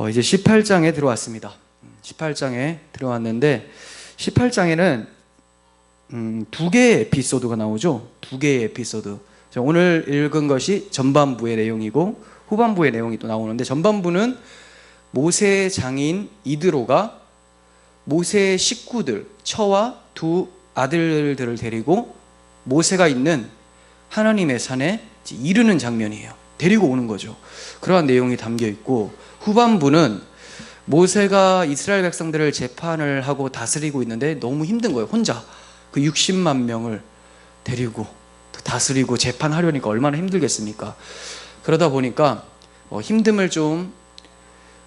이제 18장에 들어왔습니다. 18장에 들어왔는데 18장에는 두 개의 에피소드가 나오죠. 두 개의 에피소드. 오늘 읽은 것이 전반부의 내용이고 후반부의 내용이 또 나오는데, 전반부는 모세의 장인 이드로가 모세의 식구들, 처와 두 아들들을 데리고 모세가 있는 하나님의 산에 이르는 장면이에요. 데리고 오는 거죠. 그러한 내용이 담겨 있고, 후반부는 모세가 이스라엘 백성들을 재판을 하고 다스리고 있는데 너무 힘든 거예요. 혼자 그 60만 명을 데리고 다스리고 재판하려니까 얼마나 힘들겠습니까? 그러다 보니까 힘듦을 좀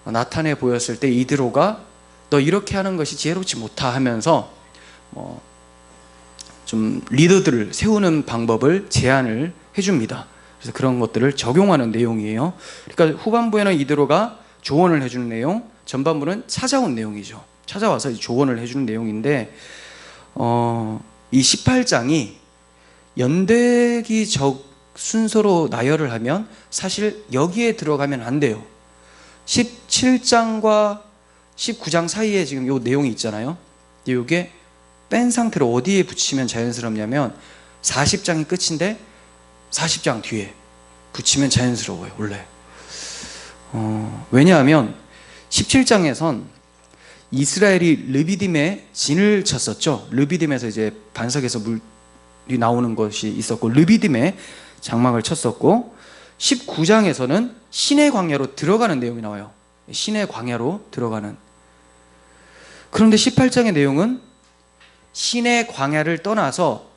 나타내 보였을 때 이드로가 너 이렇게 하는 것이 지혜롭지 못하 하면서 좀 리더들을 세우는 방법을 제안을 해줍니다. 그래서 그런 것들을 적용하는 내용이에요. 그러니까 후반부에는 이드로가 조언을 해주는 내용, 전반부는 찾아온 내용이죠. 찾아와서 조언을 해주는 내용인데, 이 18장이 연대기적 순서로 나열을 하면 사실 여기에 들어가면 안 돼요. 17장과 19장 사이에 지금 요 내용이 있잖아요. 이게 뺀 상태로 어디에 붙이면 자연스럽냐면 40장이 끝인데 40장 뒤에 붙이면 자연스러워요, 원래. 왜냐하면 17장에선 이스라엘이 르비딤에 진을 쳤었죠. 르비딤에서 이제 반석에서 물이 나오는 것이 있었고, 르비딤에 장막을 쳤었고, 19장에서는 시내 광야로 들어가는 내용이 나와요. 시내 광야로 들어가는. 그런데 18장의 내용은 시내 광야를 떠나서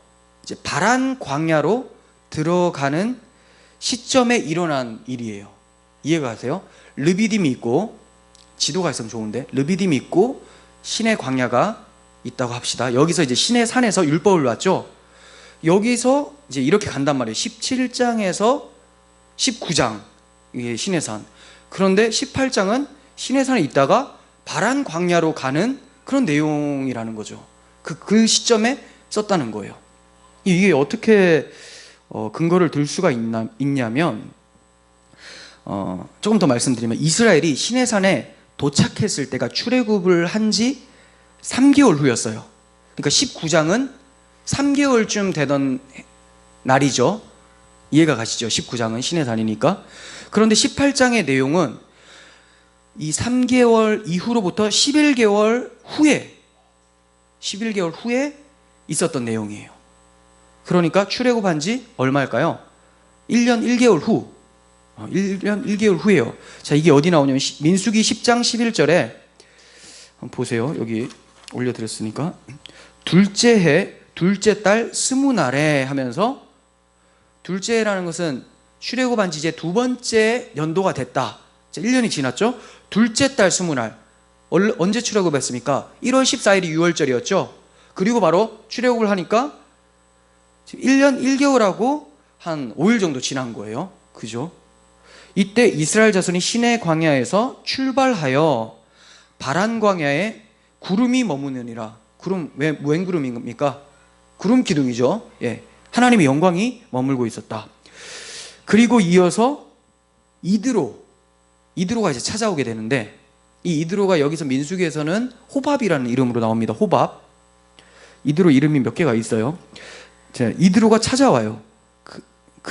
이제 바란 광야로 들어가는 시점에 일어난 일이에요. 이해가 가세요? 르비딤이 있고, 지도가 있으면 좋은데 르비딤이 있고 시내 광야가 있다고 합시다. 여기서 이제 시내 산에서 율법을 받죠. 여기서 이제 이렇게 간단 말이에요. 17장에서 19장 이게 시내산. 그런데 18장은 시내산에 있다가 바란 광야로 가는 그런 내용이라는 거죠. 그 시점에 썼다는 거예요. 이게 어떻게 근거를 들 수가 있냐면, 조금 더 말씀드리면 이스라엘이 시내산에 도착했을 때가 출애굽을 한 지 3개월 후였어요. 그러니까 19장은 3개월쯤 되던 날이죠. 이해가 가시죠? 19장은 시내산이니까. 그런데 18장의 내용은 이 3개월 이후로부터 11개월 후에 있었던 내용이에요. 그러니까 출애굽한 지 얼마일까요? 1년 1개월 후. 1년 1개월 후에요. 자, 이게 어디 나오냐면 민수기 10장 11절에 한번 보세요. 여기 올려드렸으니까. 둘째 해 둘째 달 20날에 하면서, 둘째 해라는 것은 출애굽한 지 이제 두 번째 연도가 됐다. 1년이 지났죠. 둘째 달 20날. 언제 출애굽했습니까? 1월 14일이 6월절이었죠. 그리고 바로 출애굽을 하니까 1년 1개월하고 한 5일 정도 지난 거예요. 그죠? 이때 이스라엘 자손이 시내 광야에서 출발하여 바란 광야에 구름이 머무느니라. 구름, 웬 구름입니까? 구름 기둥이죠. 예, 하나님의 영광이 머물고 있었다. 그리고 이어서 이드로가 이제 찾아오게 되는데, 이 이드로가 여기서 민수기에서는 호밥이라는 이름으로 나옵니다. 호밥. 이드로 이름이 몇 개가 있어요. 자, 이드로가 찾아와요.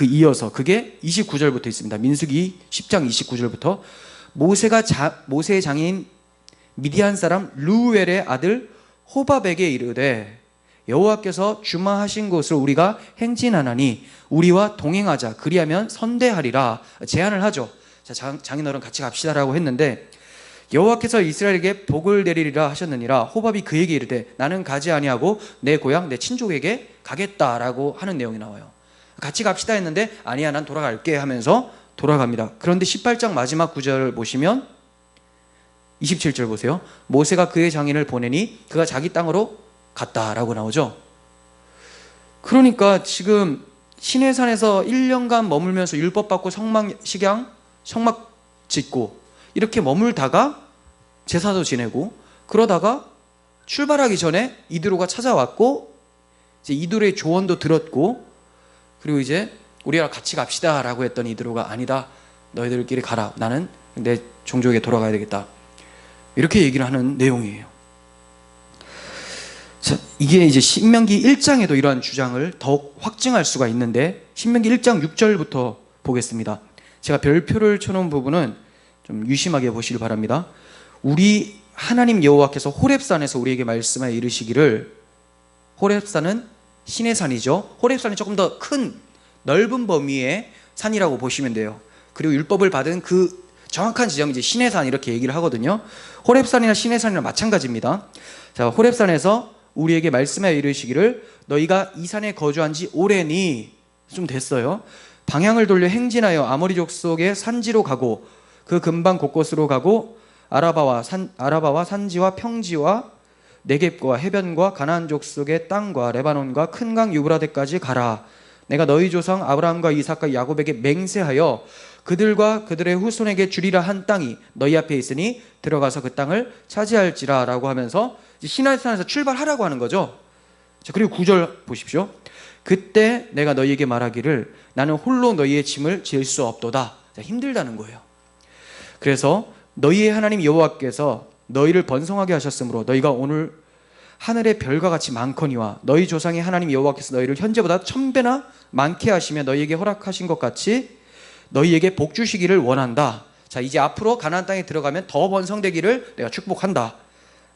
이어서 그게 29절부터 있습니다. 민수기 10장 29절부터 모세의 장인 미디안 사람 르우엘의 아들 호밥에게 이르되, 여호와께서 주마하신 곳으로 우리가 행진하나니 우리와 동행하자. 그리하면 선대하리라. 제안을 하죠. 자, 장인어른 같이 갑시다라고 했는데, 여호와께서 이스라엘에게 복을 내리리라 하셨느니라. 호밥이 그에게 이르되 나는 가지 아니하고 내 고향 내 친족에게 가겠다라고 하는 내용이 나와요. 같이 갑시다 했는데 아니야, 난 돌아갈게 하면서 돌아갑니다. 그런데 18장 마지막 구절을 보시면 27절 보세요. 모세가 그의 장인을 보내니 그가 자기 땅으로 갔다라고 나오죠. 그러니까 지금 시내산에서 1년간 머물면서 율법 받고 성막 짓고 이렇게 머물다가 제사도 지내고, 그러다가 출발하기 전에 이드로가 찾아왔고, 이제 이드로의 조언도 들었고, 그리고 이제 우리가 같이 갑시다 라고 했던 이드로가 아니다, 너희들끼리 가라, 나는 내 종족에 돌아가야 되겠다. 이렇게 얘기를 하는 내용이에요. 자, 이게 이제 신명기 1장에도 이러한 주장을 더욱 확증할 수가 있는데, 신명기 1장 6절부터 보겠습니다. 제가 별표를 쳐놓은 부분은 좀 유심하게 보시길 바랍니다. 우리 하나님 여호와께서 호렙산에서 우리에게 말씀하여 이르시기를, 호렙산은 신의 산이죠. 호렙산이 조금 더 큰 넓은 범위의 산이라고 보시면 돼요. 그리고 율법을 받은 그 정확한 지점이 이제 신의 산 이렇게 얘기를 하거든요. 호렙산이나 신의 산이랑 마찬가지입니다. 자, 호렙산에서 우리에게 말씀하여 이르시기를, 너희가 이 산에 거주한 지 오래니, 좀 됐어요. 방향을 돌려 행진하여 아모리 족속의 산지로 가고 그 근방 곳곳으로 가고 아라바와 산지와 평지와 네겝과 해변과 가나안 족속의 땅과 레바논과 큰 강 유브라데까지 가라. 내가 너희 조상 아브라함과 이삭과 야곱에게 맹세하여 그들과 그들의 후손에게 주리라 한 땅이 너희 앞에 있으니 들어가서 그 땅을 차지할지라 라고 하면서 시나이산에서 출발하라고 하는 거죠. 자, 그리고 9절 보십시오. 그때 내가 너희에게 말하기를 나는 홀로 너희의 짐을 질 수 없도다. 자, 힘들다는 거예요. 그래서 너희의 하나님 여호와께서 너희를 번성하게 하셨으므로 너희가 오늘 하늘의 별과 같이 많거니와 너희 조상의 하나님 여호와께서 너희를 현재보다 1000배나 많게 하시며 너희에게 허락하신 것 같이 너희에게 복 주시기를 원한다. 자, 이제 앞으로 가나안 땅에 들어가면 더 번성되기를 내가 축복한다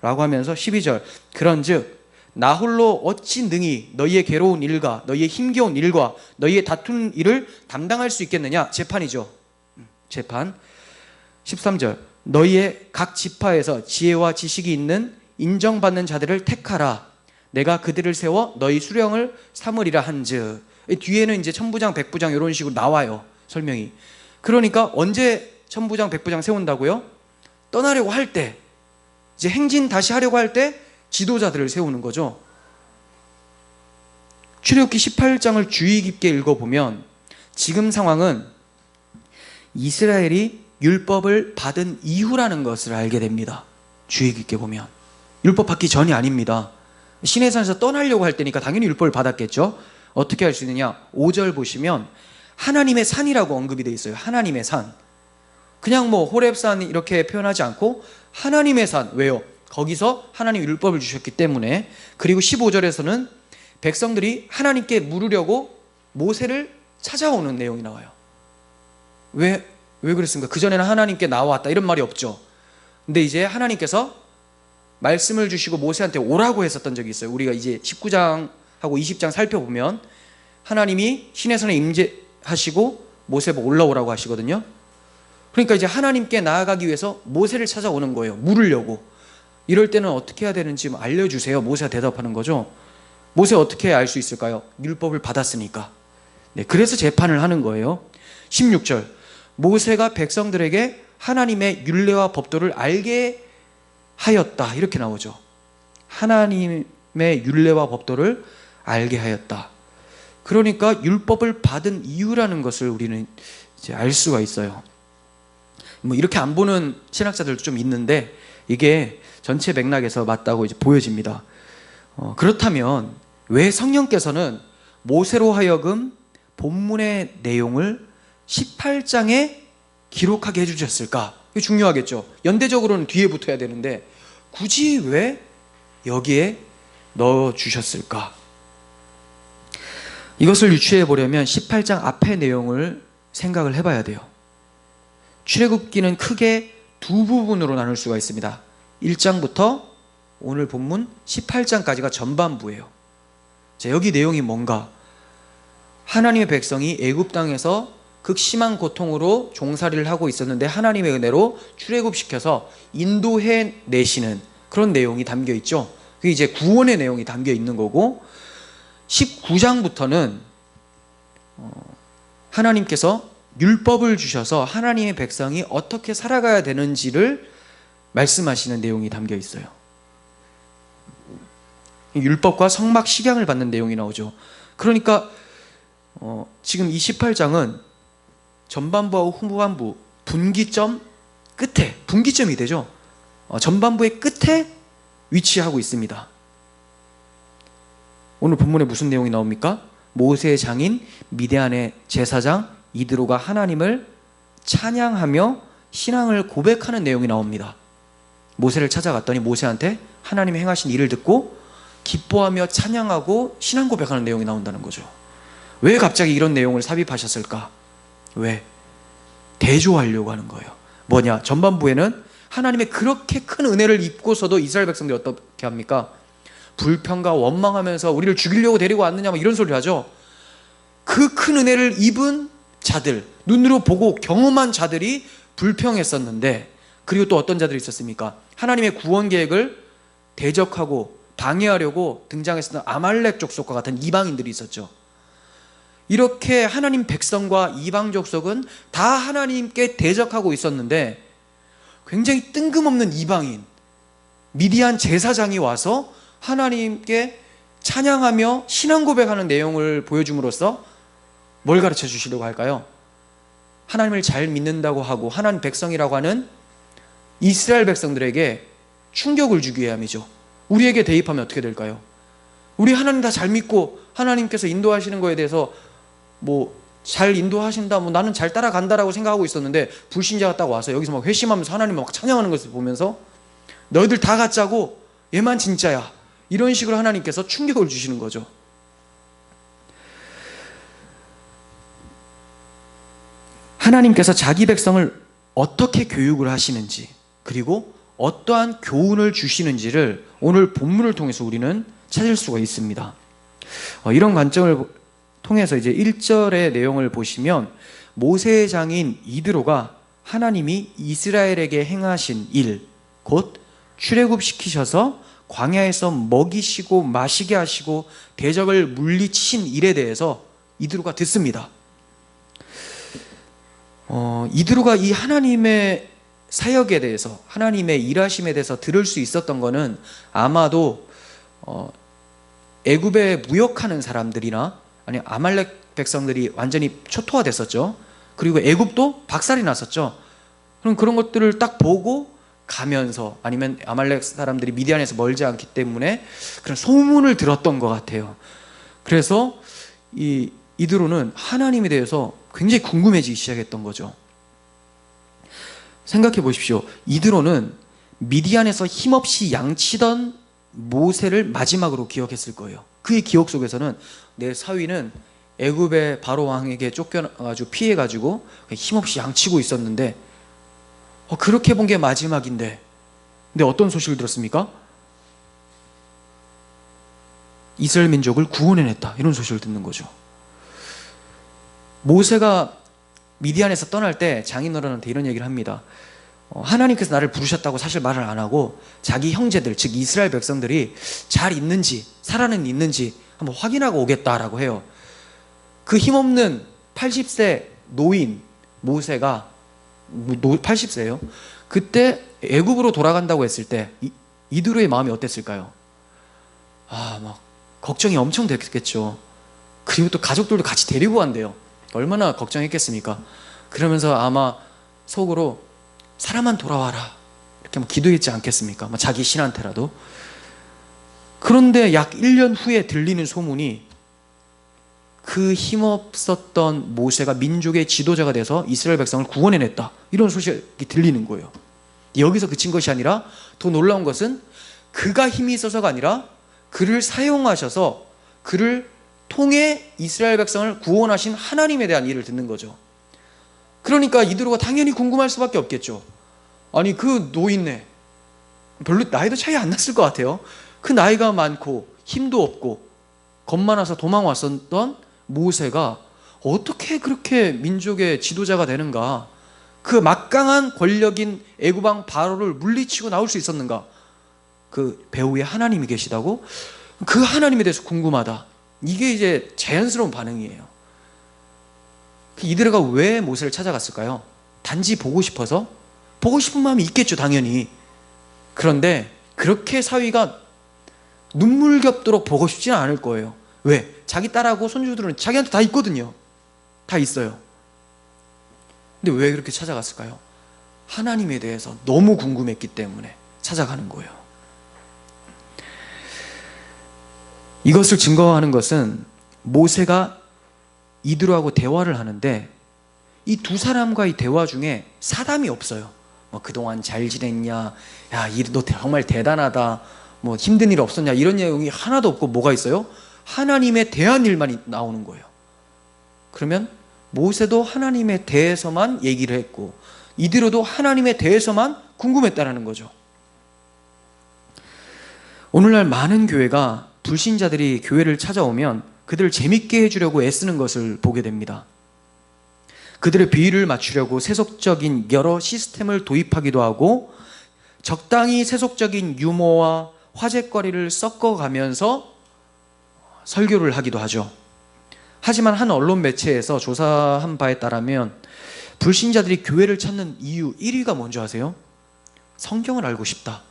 라고 하면서 12절, 그런즉 나 홀로 어찌 능히 너희의 괴로운 일과 너희의 힘겨운 일과 너희의 다투는 일을 담당할 수 있겠느냐. 재판이죠. 재판. 13절, 너희의 각 지파에서 지혜와 지식이 있는 인정받는 자들을 택하라. 내가 그들을 세워 너희 수령을 삼으리라 한즉. 뒤에는 이제 천부장 백부장 이런 식으로 나와요, 설명이. 그러니까 언제 천부장 백부장 세운다고요? 떠나려고 할 때, 이제 행진 다시 하려고 할 때 지도자들을 세우는 거죠. 출애굽기 18장을 주의 깊게 읽어보면 지금 상황은 이스라엘이 율법을 받은 이후라는 것을 알게 됩니다. 주의 깊게 보면 율법 받기 전이 아닙니다. 시내산에서 떠나려고 할 때니까 당연히 율법을 받았겠죠. 어떻게 할 수 있느냐? 5절 보시면 하나님의 산이라고 언급이 되어 있어요. 하나님의 산. 그냥 뭐 호렙산 이렇게 표현하지 않고 하나님의 산. 왜요? 거기서 하나님 율법을 주셨기 때문에. 그리고 15절에서는 백성들이 하나님께 물으려고 모세를 찾아오는 내용이 나와요. 왜 그랬습니까? 그전에는 하나님께 나왔다 이런 말이 없죠. 근데 이제 하나님께서 말씀을 주시고 모세한테 오라고 했었던 적이 있어요. 우리가 이제 19장하고 20장 살펴보면 하나님이 시내산에 임재하시고 모세 보고 올라오라고 하시거든요. 그러니까 이제 하나님께 나아가기 위해서 모세를 찾아오는 거예요. 물으려고. 이럴 때는 어떻게 해야 되는지 알려주세요. 모세가 대답하는 거죠. 모세 어떻게 알 수 있을까요? 율법을 받았으니까. 네, 그래서 재판을 하는 거예요. 16절, 모세가 백성들에게 하나님의 율례와 법도를 알게 하였다 이렇게 나오죠. 하나님의 율례와 법도를 알게 하였다. 그러니까 율법을 받은 이유라는 것을 우리는 이제 알 수가 있어요. 뭐 이렇게 안 보는 신학자들도 좀 있는데 이게 전체 맥락에서 맞다고 이제 보여집니다. 그렇다면 왜 성령께서는 모세로 하여금 본문의 내용을 18장에 기록하게 해주셨을까? 이게 중요하겠죠. 연대적으로는 뒤에 붙어야 되는데 굳이 왜 여기에 넣어주셨을까? 이것을 유추해 보려면 18장 앞의 내용을 생각을 해봐야 돼요. 출애굽기는 크게 두 부분으로 나눌 수가 있습니다. 1장부터 오늘 본문 18장까지가 전반부예요. 자, 여기 내용이 뭔가? 하나님의 백성이 애굽 땅에서 극심한 고통으로 종살이를 하고 있었는데 하나님의 은혜로 출애굽시켜서 인도해 내시는 그런 내용이 담겨 있죠. 그게 이제 구원의 내용이 담겨 있는 거고, 19장부터는 하나님께서 율법을 주셔서 하나님의 백성이 어떻게 살아가야 되는지를 말씀하시는 내용이 담겨 있어요. 율법과 성막 식양을 받는 내용이 나오죠. 그러니까 지금 이 18장은 전반부하고 후반부 분기점 끝에, 분기점이 되죠. 전반부의 끝에 위치하고 있습니다. 오늘 본문에 무슨 내용이 나옵니까? 모세의 장인 미디안의 제사장 이드로가 하나님을 찬양하며 신앙을 고백하는 내용이 나옵니다. 모세를 찾아갔더니 모세한테 하나님이 행하신 일을 듣고 기뻐하며 찬양하고 신앙 고백하는 내용이 나온다는 거죠. 왜 갑자기 이런 내용을 삽입하셨을까? 왜? 대조하려고 하는 거예요. 뭐냐? 전반부에는 하나님의 그렇게 큰 은혜를 입고서도 이스라엘 백성들이 어떻게 합니까? 불평과 원망하면서 우리를 죽이려고 데리고 왔느냐 뭐 이런 소리를 하죠. 그 큰 은혜를 입은 자들, 눈으로 보고 경험한 자들이 불평했었는데, 그리고 또 어떤 자들이 있었습니까? 하나님의 구원 계획을 대적하고 방해하려고 등장했었던 아말렉 족속과 같은 이방인들이 있었죠. 이렇게 하나님 백성과 이방 족속은 다 하나님께 대적하고 있었는데, 굉장히 뜬금없는 이방인 미디안 제사장이 와서 하나님께 찬양하며 신앙 고백하는 내용을 보여줌으로써 뭘 가르쳐 주시려고 할까요? 하나님을 잘 믿는다고 하고 하나님 백성이라고 하는 이스라엘 백성들에게 충격을 주기 위함이죠. 우리에게 대입하면 어떻게 될까요? 우리 하나님 다 잘 믿고 하나님께서 인도하시는 거에 대해서 잘 인도하신다, 나는 잘 따라간다라고 생각하고 있었는데, 불신자가 딱 와서 여기서 막 회심하면서 하나님을 막 찬양하는 것을 보면서 너희들 다 가짜고 얘만 진짜야, 이런 식으로 하나님께서 충격을 주시는 거죠. 하나님께서 자기 백성을 어떻게 교육을 하시는지, 그리고 어떠한 교훈을 주시는지를 오늘 본문을 통해서 우리는 찾을 수가 있습니다. 이런 관점을 통해서 이제 1절의 내용을 보시면, 모세의 장인 이드로가 하나님이 이스라엘에게 행하신 일, 곧 출애굽시키셔서 광야에서 먹이시고 마시게 하시고 대적을 물리치신 일에 대해서 이드로가 듣습니다. 이드로가 이 하나님의 사역에 대해서, 하나님의 일하심에 대해서 들을 수 있었던 거는 아마도 애굽에 무역하는 사람들이나 아니 아말렉 백성들이 완전히 초토화됐었죠. 그리고 애굽도 박살이 났었죠. 그럼 그런 것들을 딱 보고 가면서, 아니면 아말렉 사람들이 미디안에서 멀지 않기 때문에 그런 소문을 들었던 것 같아요. 그래서 이드로는 하나님에 대해서 굉장히 궁금해지기 시작했던 거죠. 생각해 보십시오. 이드로는 미디안에서 힘없이 양치던 모세를 마지막으로 기억했을 거예요. 그의 기억 속에서는 내 사위는 애굽의 바로 왕에게 쫓겨가지고 피해가지고 힘없이 양치고 있었는데, 그렇게 본 게 마지막인데, 근데 어떤 소식을 들었습니까? 이스라엘 민족을 구원해냈다, 이런 소식을 듣는 거죠. 모세가 미디안에서 떠날 때 장인어른한테 이런 얘기를 합니다. 하나님께서 나를 부르셨다고 사실 말을 안 하고 자기 형제들, 즉 이스라엘 백성들이 잘 있는지 살아는 있는지 한번 확인하고 오겠다라고 해요. 그 힘없는 80세 노인 모세가 80세예요. 그때 애굽으로 돌아간다고 했을 때 이드로의 마음이 어땠을까요? 막 걱정이 엄청 됐겠죠. 그리고 또 가족들도 같이 데리고 간대요. 얼마나 걱정했겠습니까? 그러면서 아마 속으로 사람만 돌아와라 이렇게 기도했지 않겠습니까? 자기 신한테라도. 그런데 약 1년 후에 들리는 소문이, 그 힘없었던 모세가 민족의 지도자가 돼서 이스라엘 백성을 구원해냈다, 이런 소식이 들리는 거예요. 여기서 그친 것이 아니라 더 놀라운 것은 그가 힘이 있어서가 아니라 그를 사용하셔서 그를 통해 이스라엘 백성을 구원하신 하나님에 대한 일을 듣는 거죠. 그러니까 이드로가 당연히 궁금할 수밖에 없겠죠. 아니 그 노인네, 별로 나이도 차이 안 났을 것 같아요. 그 나이가 많고 힘도 없고 겁 많아서 도망왔었던 모세가 어떻게 그렇게 민족의 지도자가 되는가, 그 막강한 권력인 애굽왕 바로를 물리치고 나올 수 있었는가, 그 배후에 하나님이 계시다고, 그 하나님에 대해서 궁금하다, 이게 이제 자연스러운 반응이에요. 이드로가 왜 모세를 찾아갔을까요? 단지 보고 싶어서? 보고 싶은 마음이 있겠죠, 당연히. 그런데 그렇게 사위가 눈물겹도록 보고 싶지는 않을 거예요. 왜? 자기 딸하고 손주들은 자기한테 다 있거든요. 다 있어요. 근데 왜 그렇게 찾아갔을까요? 하나님에 대해서 너무 궁금했기 때문에 찾아가는 거예요. 이것을 증거하는 것은 모세가 이드로하고 대화를 하는데 이 두 사람과의 대화 중에 사담이 없어요. 뭐 그동안 잘 지냈냐, 야, 너 정말 대단하다, 뭐 힘든 일 없었냐, 이런 내용이 하나도 없고 뭐가 있어요? 하나님에 대한 일만 나오는 거예요. 그러면 모세도 하나님에 대해서만 얘기를 했고 이들도 하나님에 대해서만 궁금했다라는 거죠. 오늘날 많은 교회가 불신자들이 교회를 찾아오면 그들을 재밌게 해주려고 애쓰는 것을 보게 됩니다. 그들의 비위를 맞추려고 세속적인 여러 시스템을 도입하기도 하고 적당히 세속적인 유머와 화제거리를 섞어가면서 설교를 하기도 하죠. 하지만 한 언론 매체에서 조사한 바에 따르면 불신자들이 교회를 찾는 이유 1위가 뭔지 아세요? 성경을 알고 싶다.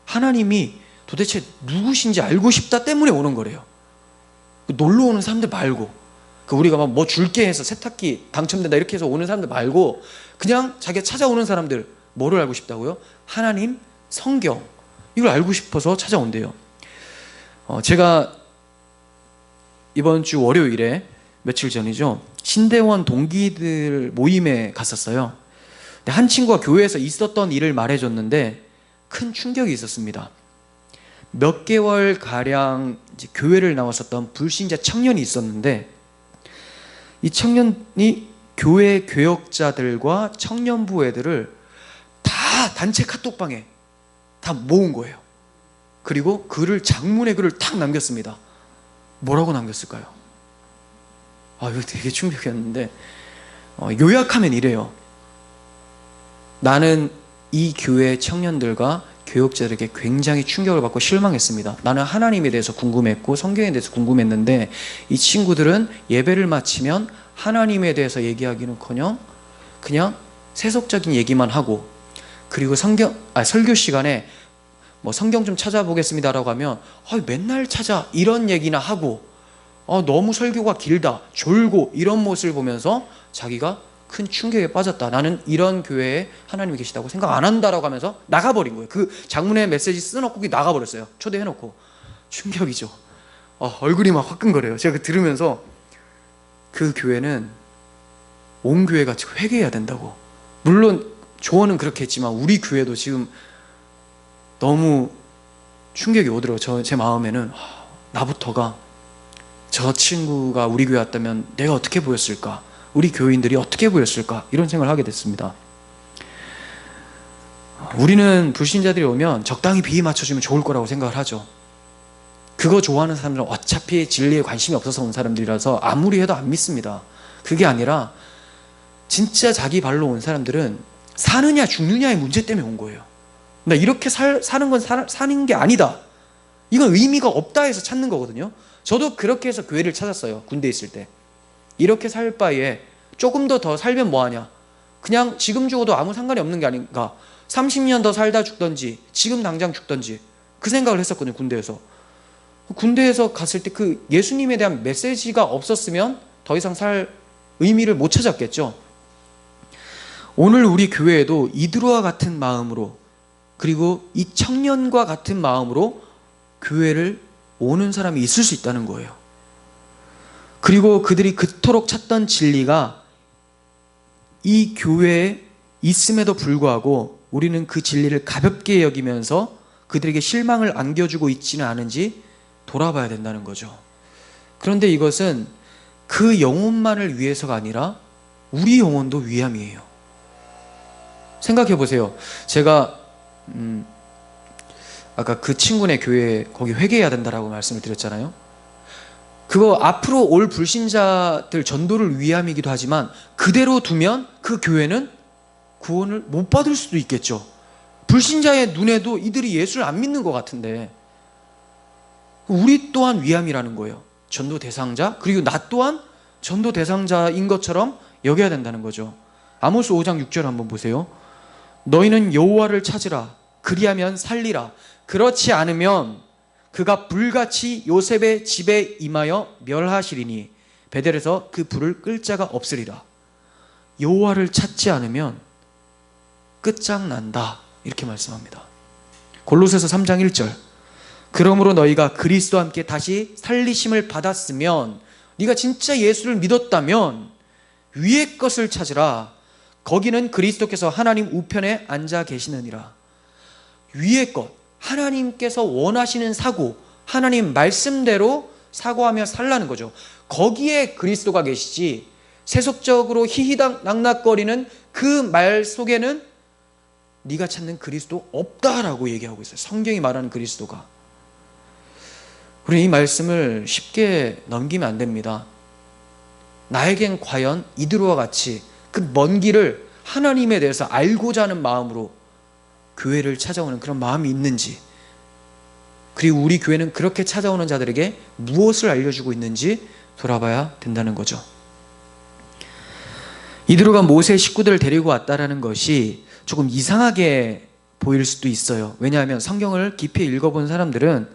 하나님이 도대체 누구신지 알고 싶다 때문에 오는 거래요. 놀러 오는 사람들 말고, 우리가 막 뭐 줄게 해서 세탁기 당첨된다 이렇게 해서 오는 사람들 말고 그냥 자기가 찾아오는 사람들 뭐를 알고 싶다고요? 하나님, 성경, 이걸 알고 싶어서 찾아온대요. 제가 이번 주 월요일에 며칠 전이죠, 신대원 동기들 모임에 갔었어요. 한 친구가 교회에서 있었던 일을 말해줬는데 큰 충격이 있었습니다. 몇 개월가량 교회를 나왔었던 불신자 청년이 있었는데 이 청년이 교회 교역자들과 청년부 애들을 다 단체 카톡방에 다 모은 거예요. 그리고 장문의 글을 탁 남겼습니다. 뭐라고 남겼을까요? 이거 되게 충격이었는데 요약하면 이래요. 나는 이 교회 청년들과 교역자들에게 굉장히 충격을 받고 실망했습니다. 나는 하나님에 대해서 궁금했고 성경에 대해서 궁금했는데 이 친구들은 예배를 마치면 하나님에 대해서 얘기하기는커녕 그냥 세속적인 얘기만 하고, 그리고 설교 시간에 뭐 성경 좀 찾아보겠습니다라고 하면 맨날 찾아 이런 얘기나 하고 너무 설교가 길다, 졸고, 이런 모습을 보면서 자기가 큰 충격에 빠졌다. 나는 이런 교회에 하나님이 계시다고 생각 안 한다라고 하면서 나가버린 거예요. 그 장문에 메시지 써놓고 나가버렸어요. 초대해놓고. 충격이죠. 얼굴이 막 화끈거려요. 제가 들으면서 그 교회는 온 교회가 지금 회개해야 된다고. 물론 조언은 그렇게 했지만 우리 교회도 지금 너무 충격이 오더라고요. 제 마음에는 나부터가, 저 친구가 우리 교회 왔다면 내가 어떻게 보였을까, 우리 교인들이 어떻게 보였을까, 이런 생각을 하게 됐습니다. 우리는 불신자들이 오면 적당히 비위 맞춰주면 좋을 거라고 생각을 하죠. 그거 좋아하는 사람들은 어차피 진리에 관심이 없어서 온 사람들이라서 아무리 해도 안 믿습니다. 그게 아니라 진짜 자기 발로 온 사람들은 사느냐 죽느냐의 문제 때문에 온 거예요. 나 이렇게 사는 건 사는 게 아니다, 이건 의미가 없다 해서 찾는 거거든요. 저도 그렇게 해서 교회를 찾았어요. 군대에 있을 때. 이렇게 살 바에 조금 더 살면 뭐하냐, 그냥 지금 죽어도 아무 상관이 없는 게 아닌가, 30년 더 살다 죽던지 지금 당장 죽던지, 그 생각을 했었거든요. 군대에서 갔을 때 그 예수님에 대한 메시지가 없었으면 더 이상 살 의미를 못 찾았겠죠. 오늘 우리 교회에도 이들과 같은 마음으로, 그리고 이 청년과 같은 마음으로 교회를 오는 사람이 있을 수 있다는 거예요. 그리고 그들이 그토록 찾던 진리가 이 교회에 있음에도 불구하고 우리는 그 진리를 가볍게 여기면서 그들에게 실망을 안겨주고 있지는 않은지 돌아봐야 된다는 거죠. 그런데 이것은 그 영혼만을 위해서가 아니라 우리 영혼도 위함이에요. 생각해 보세요. 제가 아까 그 친구네 교회 거기 회개해야 된다라고 말씀을 드렸잖아요. 그거 앞으로 올 불신자들 전도를 위함이기도 하지만 그대로 두면 그 교회는 구원을 못 받을 수도 있겠죠. 불신자의 눈에도 이들이 예수를 안 믿는 것 같은데 우리 또한 위함이라는 거예요. 전도 대상자, 그리고 나 또한 전도 대상자인 것처럼 여겨야 된다는 거죠. 아모스 5장 6절 한번 보세요. 너희는 여호와를 찾으라, 그리하면 살리라. 그렇지 않으면 그가 불같이 요셉의 집에 임하여 멸하시리니 베델에서 그 불을 끌 자가 없으리라. 여호와를 찾지 않으면 끝장난다, 이렇게 말씀합니다. 골로새서 3장 1절. 그러므로 너희가 그리스도와 함께 다시 살리심을 받았으면, 네가 진짜 예수를 믿었다면 위의 것을 찾으라. 거기는 그리스도께서 하나님 우편에 앉아 계시느니라. 위의 것, 하나님께서 원하시는 사고, 하나님 말씀대로 사고하며 살라는 거죠. 거기에 그리스도가 계시지, 세속적으로 희희낙낙거리는 그 말 속에는 네가 찾는 그리스도 없다라고 얘기하고 있어요. 성경이 말하는 그리스도가. 우리 이 말씀을 쉽게 넘기면 안 됩니다. 나에겐 과연 이들과 같이 그 먼 길을 하나님에 대해서 알고자 하는 마음으로 교회를 찾아오는 그런 마음이 있는지, 그리고 우리 교회는 그렇게 찾아오는 자들에게 무엇을 알려주고 있는지 돌아봐야 된다는 거죠. 이드로가 모세의 식구들을 데리고 왔다라는 것이 조금 이상하게 보일 수도 있어요. 왜냐하면 성경을 깊이 읽어본 사람들은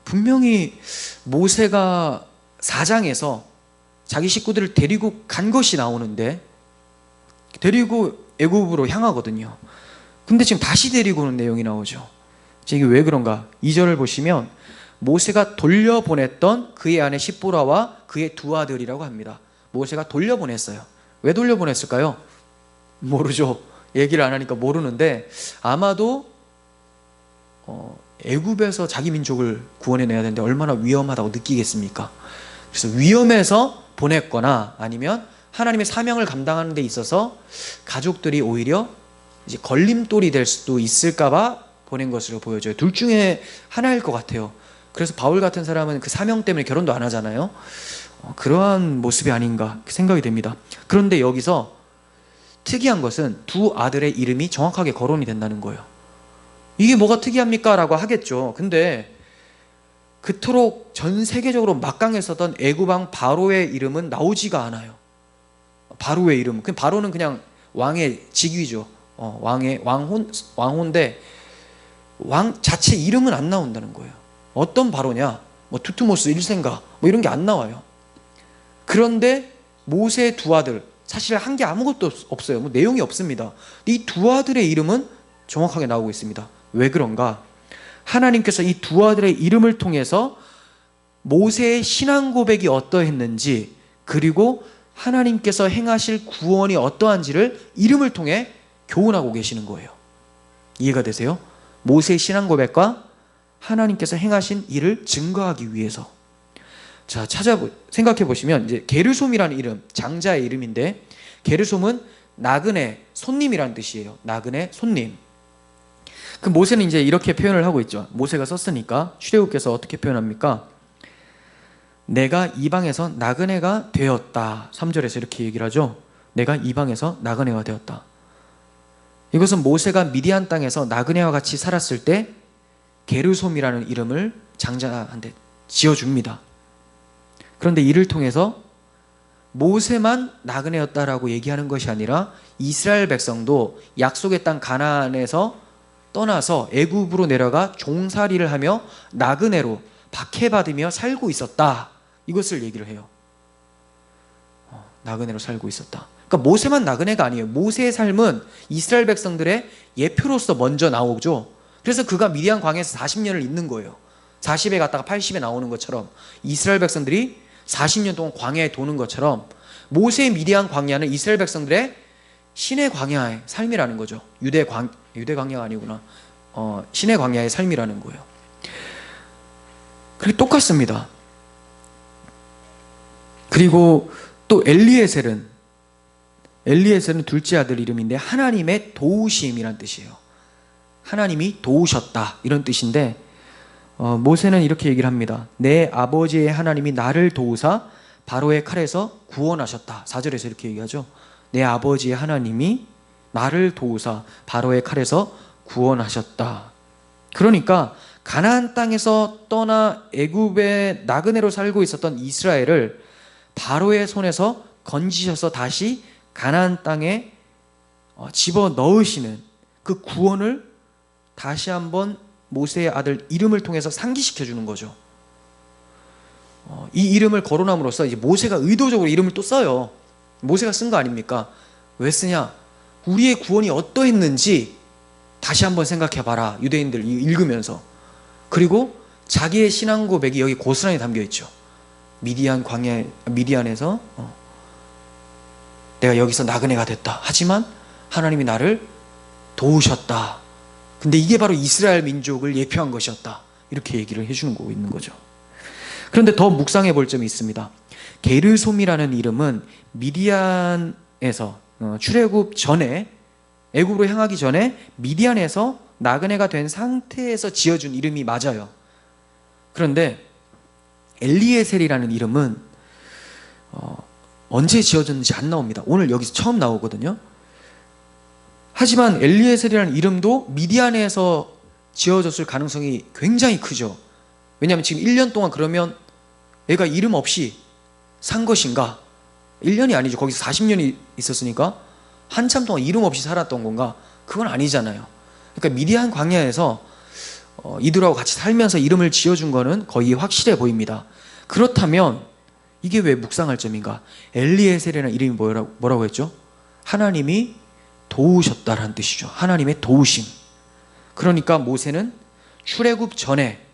분명히 모세가 4장에서 자기 식구들을 데리고 간 것이 나오는데, 데리고 애굽으로 향하거든요. 근데 지금 다시 데리고 오는 내용이 나오죠. 이게 왜 그런가? 2절을 보시면 모세가 돌려보냈던 그의 아내 십보라와 그의 두 아들이라고 합니다. 모세가 돌려보냈어요. 왜 돌려보냈을까요? 모르죠. 얘기를 안 하니까 모르는데, 아마도 애굽에서 자기 민족을 구원해내야 되는데 얼마나 위험하다고 느끼겠습니까? 그래서 위험해서 보냈거나, 아니면 하나님의 사명을 감당하는 데 있어서 가족들이 오히려 이제 걸림돌이 될 수도 있을까봐 보낸 것으로 보여져요. 둘 중에 하나일 것 같아요. 그래서 바울 같은 사람은 그 사명 때문에 결혼도 안 하잖아요. 그러한 모습이 아닌가 생각이 됩니다. 그런데 여기서 특이한 것은 두 아들의 이름이 정확하게 거론이 된다는 거예요. 이게 뭐가 특이합니까? 라고 하겠죠. 근데 그토록 전 세계적으로 막강했었던 애굽왕 바로의 이름은 나오지가 않아요. 바로의 이름, 바로는 그냥 왕의 직위죠. 왕의 왕호인데 왕 자체 이름은 안 나온다는 거예요. 어떤 바로냐? 투트모스 1세인가? 이런 게 안 나와요. 그런데 모세의 두 아들, 사실 한 게 아무것도 없어요. 내용이 없습니다. 이 두 아들의 이름은 정확하게 나오고 있습니다. 왜 그런가? 하나님께서 이 두 아들의 이름을 통해서 모세의 신앙 고백이 어떠했는지, 그리고 하나님께서 행하실 구원이 어떠한지를 이름을 통해 교훈하고 계시는 거예요. 이해가 되세요? 모세의 신앙 고백과 하나님께서 행하신 일을 증거하기 위해서. 자, 생각해 보시면 이제 게르솜이라는 이름, 장자의 이름인데, 게르솜은 나그네, 손님이라는 뜻이에요. 나그네, 손님. 그 모세는 이제 이렇게 표현을 하고 있죠. 모세가 썼으니까 출애굽께서 어떻게 표현합니까? 내가 이방에서 나그네가 되었다. 3절에서 이렇게 얘기를 하죠. 내가 이방에서 나그네가 되었다. 이것은 모세가 미디안 땅에서 나그네와 같이 살았을 때 게르솜이라는 이름을 장자한테 지어줍니다. 그런데 이를 통해서 모세만 나그네였다라고 얘기하는 것이 아니라 이스라엘 백성도 약속의 땅 가나안에서 떠나서 애굽으로 내려가 종살이를 하며 나그네로 박해받으며 살고 있었다. 이것을 얘기를 해요. 나그네로 살고 있었다. 그러니까 모세만 나그네가 아니에요. 모세의 삶은 이스라엘 백성들의 예표로서 먼저 나오죠. 그래서 그가 미디안 광야에서 40년을 있는 거예요. 40에 갔다가 80에 나오는 것처럼, 이스라엘 백성들이 40년 동안 광야에 도는 것처럼, 모세의 미디안 광야는 이스라엘 백성들의 신의 광야의 삶이라는 거죠. 유대 광야가 아니구나. 신의 광야의 삶이라는 거예요. 그게 똑같습니다. 그리고 또 엘리에셀은 둘째 아들 이름인데 하나님의 도우심이란 뜻이에요. 하나님이 도우셨다, 이런 뜻인데, 모세는 이렇게 얘기를 합니다. 내 아버지의 하나님이 나를 도우사 바로의 칼에서 구원하셨다. 4절에서 이렇게 얘기하죠. 내 아버지의 하나님이 나를 도우사 바로의 칼에서 구원하셨다. 그러니까 가나안 땅에서 떠나 애굽의 나그네로 살고 있었던 이스라엘을 바로의 손에서 건지셔서 다시 가나안 땅에 집어넣으시는 그 구원을 다시 한번 모세의 아들 이름을 통해서 상기시켜 주는 거죠. 이 이름을 거론함으로써 이제 모세가 의도적으로 이름을 또 써요. 모세가 쓴 거 아닙니까? 왜 쓰냐? 우리의 구원이 어떠했는지 다시 한번 생각해봐라. 유대인들 읽으면서. 그리고 자기의 신앙 고백이 여기 고스란히 담겨 있죠. 미디안에서 내가 여기서 나그네가 됐다. 하지만 하나님이 나를 도우셨다. 근데 이게 바로 이스라엘 민족을 예표한 것이었다. 이렇게 얘기를 해주는 거고 있는 거죠. 그런데 더 묵상해 볼 점이 있습니다. 게르솜이라는 이름은 미디안에서 출애굽 전에, 애굽으로 향하기 전에 미디안에서 나그네가 된 상태에서 지어준 이름이 맞아요. 그런데 엘리에셀이라는 이름은 언제 지어졌는지 안 나옵니다. 오늘 여기서 처음 나오거든요. 하지만 엘리에셀이라는 이름도 미디안에서 지어졌을 가능성이 굉장히 크죠. 왜냐하면 지금 1년 동안 그러면 애가 이름 없이 산 것인가? 1년이 아니죠. 거기서 40년이 있었으니까 한참 동안 이름 없이 살았던 건가? 그건 아니잖아요. 그러니까 미디안 광야에서 이들하고 같이 살면서 이름을 지어준 거는 거의 확실해 보입니다. 그렇다면 이게 왜 묵상할 점인가? 엘리에셀이라는 이름이 뭐라고 했죠? 하나님이 도우셨다라는 뜻이죠. 하나님의 도우심. 그러니까 모세는 출애굽 전에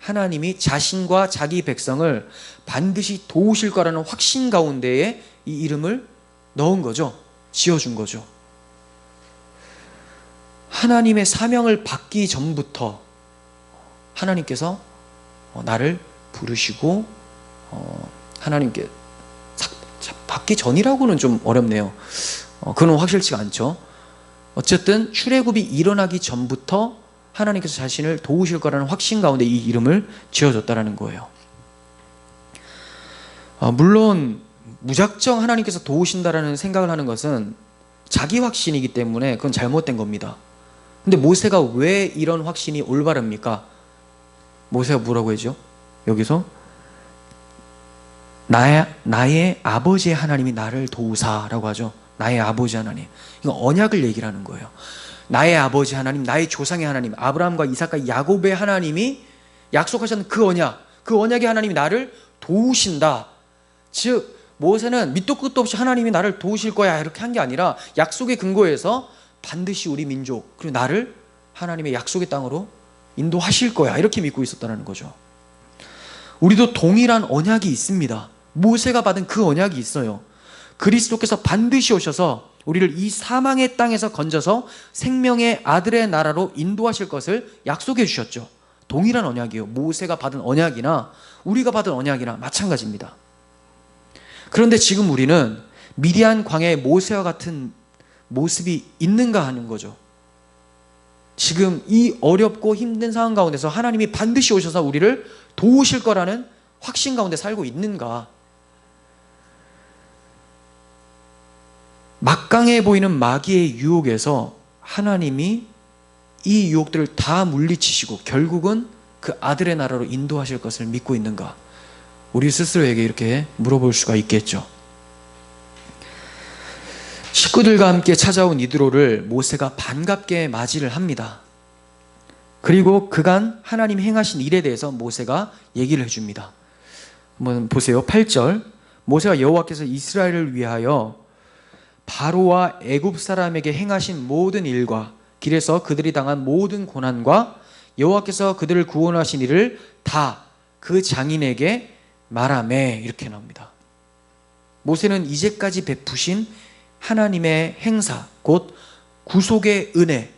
하나님이 자신과 자기 백성을 반드시 도우실 거라는 확신 가운데에 이 이름을 넣은 거죠. 지어준 거죠. 하나님의 사명을 받기 전부터 하나님께서 나를 부르시고 하나님께 받기 전이라고는 좀 어렵네요. 그건 확실치가 않죠. 어쨌든 출애굽이 일어나기 전부터 하나님께서 자신을 도우실 거라는 확신 가운데 이 이름을 지어줬다는 거예요. 물론 무작정 하나님께서 도우신다라는 생각을 하는 것은 자기 확신이기 때문에 그건 잘못된 겁니다. 근데 모세가 왜 이런 확신이 올바릅니까? 모세가 뭐라고 했죠? 여기서 나의 아버지의 하나님이 나를 도우사라고 하죠. 나의 아버지 하나님. 이거 언약을 얘기를 하는 거예요. 나의 아버지 하나님, 나의 조상의 하나님, 아브라함과 이삭과 야곱의 하나님이 약속하셨던 그 언약의 하나님이 나를 도우신다. 즉 모세는 밑도 끝도 없이 하나님이 나를 도우실 거야 이렇게 한 게 아니라 약속의 근거에서 반드시 우리 민족 그리고 나를 하나님의 약속의 땅으로 인도하실 거야 이렇게 믿고 있었다는 거죠. 우리도 동일한 언약이 있습니다. 모세가 받은 그 언약이 있어요. 그리스도께서 반드시 오셔서 우리를 이 사망의 땅에서 건져서 생명의 아들의 나라로 인도하실 것을 약속해 주셨죠. 동일한 언약이에요. 모세가 받은 언약이나 우리가 받은 언약이나 마찬가지입니다. 그런데 지금 우리는 미디안 광야의 모세와 같은 모습이 있는가 하는 거죠. 지금 이 어렵고 힘든 상황 가운데서 하나님이 반드시 오셔서 우리를 도우실 거라는 확신 가운데 살고 있는가? 막강해 보이는 마귀의 유혹에서 하나님이 이 유혹들을 다 물리치시고 결국은 그 아들의 나라로 인도하실 것을 믿고 있는가? 우리 스스로에게 이렇게 물어볼 수가 있겠죠. 식구들과 함께 찾아온 이드로를 모세가 반갑게 맞이를 합니다. 그리고 그간 하나님 행하신 일에 대해서 모세가 얘기를 해줍니다. 한번 보세요. 8절 모세가 여호와께서 이스라엘을 위하여 바로와 애굽 사람에게 행하신 모든 일과 길에서 그들이 당한 모든 고난과 여호와께서 그들을 구원하신 일을 다 그 장인에게 말하매 이렇게 나옵니다. 모세는 이제까지 베푸신 하나님의 행사 곧 구속의 은혜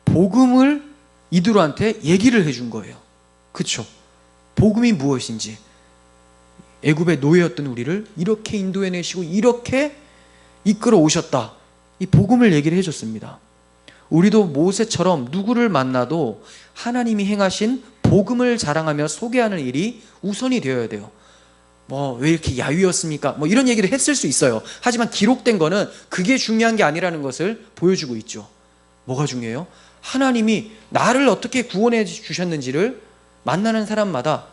복음을 이드로한테 얘기를 해준 거예요. 그렇죠? 복음이 무엇인지 애굽의 노예였던 우리를 이렇게 인도해내시고 이렇게 이끌어 오셨다. 이 복음을 얘기를 해줬습니다. 우리도 모세처럼 누구를 만나도 하나님이 행하신 복음을 자랑하며 소개하는 일이 우선이 되어야 돼요. 왜 이렇게 야위였습니까? 이런 얘기를 했을 수 있어요. 하지만 기록된 거는 그게 중요한 게 아니라는 것을 보여주고 있죠. 뭐가 중요해요? 하나님이 나를 어떻게 구원해 주셨는지를 만나는 사람마다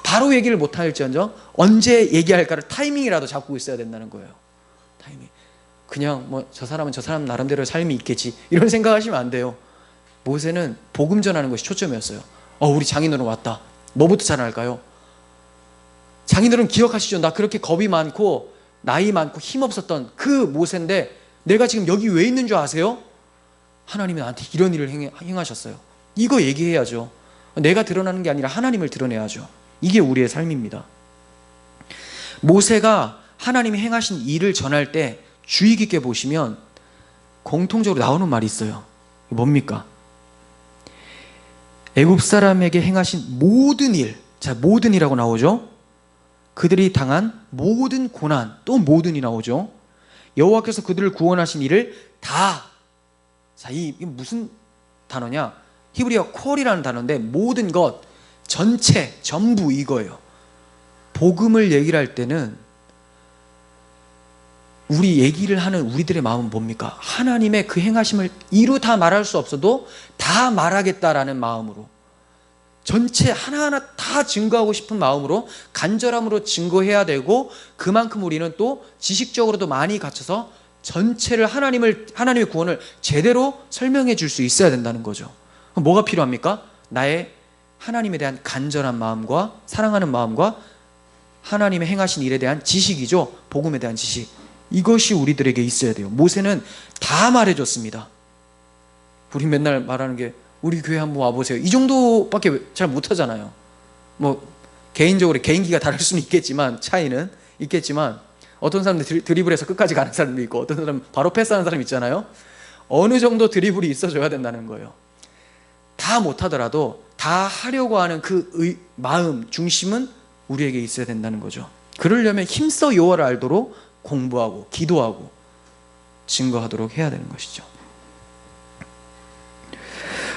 바로 얘기를 못할지언정 언제 얘기할까를 타이밍이라도 잡고 있어야 된다는 거예요. 타이밍. 그냥 저 사람은 저 사람 나름대로의 삶이 있겠지 이런 생각하시면 안 돼요. 모세는 복음 전하는 것이 초점이었어요. 우리 장인어른 왔다. 뭐부터 잘할까요? 장인어른 기억하시죠? 나 그렇게 겁이 많고 나이 많고 힘없었던 그 모세인데 내가 지금 여기 왜 있는 줄 아세요? 하나님이 나한테 이런 일을 행하셨어요. 이거 얘기해야죠. 내가 드러나는 게 아니라 하나님을 드러내야죠. 이게 우리의 삶입니다. 모세가 하나님이 행하신 일을 전할 때 주의 깊게 보시면 공통적으로 나오는 말이 있어요. 뭡니까? 애굽 사람에게 행하신 모든 일, 자, 모든 이라고 나오죠. 그들이 당한 모든 고난, 또 모든이 나오죠. 여호와께서 그들을 구원하신 일을 다. 자, 이게 무슨 단어냐? 히브리어 콜이라는 단어인데 모든 것, 전체, 전부 이거예요. 복음을 얘기를 할 때는 우리 얘기를 하는 우리들의 마음은 뭡니까? 하나님의 그 행하심을 이루 다 말할 수 없어도 다 말하겠다라는 마음으로, 전체 하나하나 다 증거하고 싶은 마음으로 간절함으로 증거해야 되고, 그만큼 우리는 또 지식적으로도 많이 갖춰서 전체를 하나님의 구원을 제대로 설명해 줄 수 있어야 된다는 거죠. 그럼 뭐가 필요합니까? 나의 하나님에 대한 간절한 마음과 사랑하는 마음과 하나님의 행하신 일에 대한 지식이죠. 복음에 대한 지식. 이것이 우리들에게 있어야 돼요. 모세는 다 말해줬습니다. 우리 맨날 말하는 게 우리 교회 한번 와보세요. 이 정도밖에 잘 못하잖아요. 뭐 개인적으로 개인기가 다를 수는 있겠지만, 차이는 있겠지만, 어떤 사람들 드리블해서 끝까지 가는 사람도 있고 어떤 사람은 바로 패스하는 사람 있잖아요. 어느 정도 드리블이 있어줘야 된다는 거예요. 다 못하더라도 다 하려고 하는 그 마음 중심은 우리에게 있어야 된다는 거죠. 그러려면 힘써 여호와를 알도록 공부하고 기도하고 증거하도록 해야 되는 것이죠.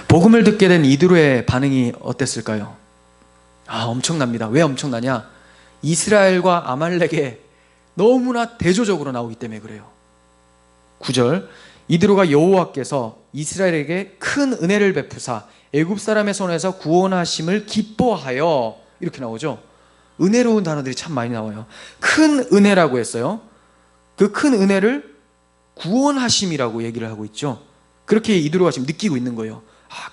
복음을 듣게 된 이드로의 반응이 어땠을까요? 엄청납니다. 왜 엄청나냐? 이스라엘과 아말렉의 너무나 대조적으로 나오기 때문에 그래요. 9절, 이드로가 여호와께서 이스라엘에게 큰 은혜를 베푸사 애굽 사람의 손에서 구원하심을 기뻐하여, 이렇게 나오죠. 은혜로운 단어들이 참 많이 나와요. 큰 은혜라고 했어요. 그 큰 은혜를 구원하심이라고 얘기를 하고 있죠. 그렇게 이드로가 지금 느끼고 있는 거예요.